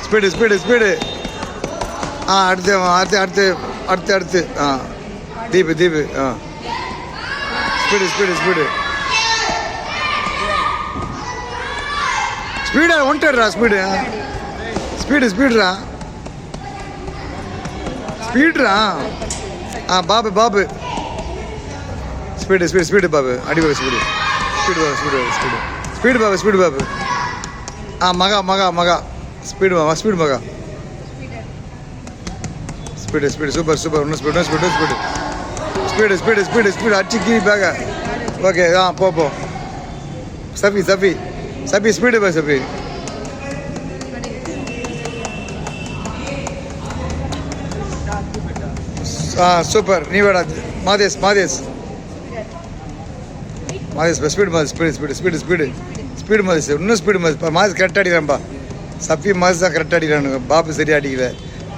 Speed speed speed. அடுத்து அடுத்து அடுத்து அடுத்து அடுத்து Deepu Deepu. Speed speed speed ஸ்பீடா ஒன்ட்டா ஸ்பீடு ஸ்பீடு ஸ்பீடுரா ஸ்பீடுரா. Babu Babu speed speed speed Babu அடி Babu speed speed Babu speed Babu speed speed Babu speed Babu. Maha Maha Maha speed speed Maha speed speed super super. இன்னும் speed speed speed speed speed speed speed அடிச்சு கீழ் பேக. ஓகே போ சபி சபி சபி ஸ்பீடு பா சபி. சூப்பர். நீ வேடா Madhesh Madhesh Madhesh speed Madhesh speed speed speed speed speed Madhesh. இன்னும் ஸ்பீடு மாதேஷ். மாதேஷ் கரெக்டாக அடிக்கிறான்ப்பா. சஃபி மாதேஷ் தான் கரெக்டாக அடிக்கிறானுங்க. பாபு சரியாக அடிக்கல.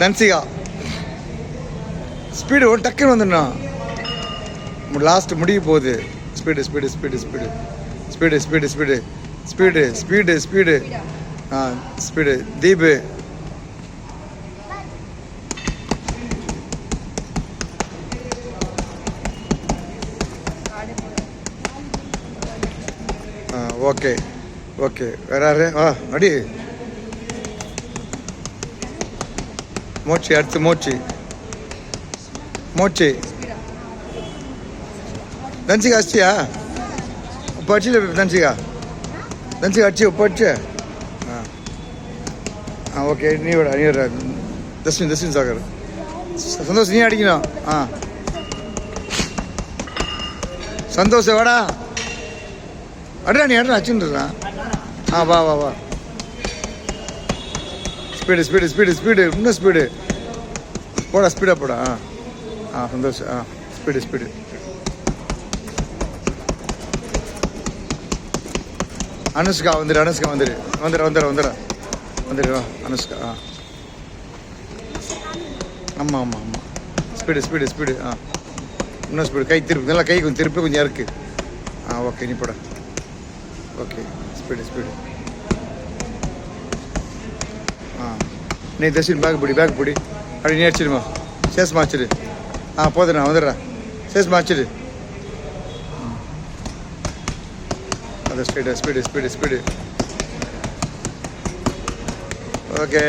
தன்சிகா ஸ்பீடு ஒன்று டக்குன்னு வந்துடணா. லாஸ்ட் முடிய போகுது. Speed speed speed speed speed speed speed speed speed speed speed Deepu. Okay okay வேற யாரு? அடி மோச்சி. அடுத்து மோச்சி மோச்சி. தன்சிகா அடிச்சியா? இப்போ அடிச்சில தன்சிகா தன்சிகா அடிச்சு இப்போ அடிச்சு. ஓகே நீ விட நீ விட தஸ்வின் தஸ்வின் சாகர். சந்தோஷ் நீ அடிக்கணும். சந்தோஷ் வாடா அடா நீ அடா அச்சுன்றான். வா வா வா ஸ்பீடு ஸ்பீடு ஸ்பீடு ஸ்பீடு இன்னும் ஸ்பீடு போடா ஸ்பீடாக போடா. Santhosh speed speed. அனுஷ்கா வந்துடு அனுஷ்கா வந்துடு வந்துடு வந்துடு வந்துடு வந்துடு அனுஷ்கா. ஆமாம் ஆமாம் ஆமாம் ஸ்பீடு ஸ்பீடு ஸ்பீடு. இன்னும் ஸ்பீடு கை திருப்பி நல்லா கை கொஞ்சம் திருப்பி கொஞ்சம் இருக்கு. ஓகே நீ போட. Okay speed speed. நீ தர்ஷின் பேக் பிடி பேக் பிடி. அப்படி நீ அடிச்சிடுமா சேஸ்மா அடிச்சிடு. போதுண்ணா வந்துடுறேன் சேஸ்மா அடிச்சிடு. அது speed speed speed speed. Okay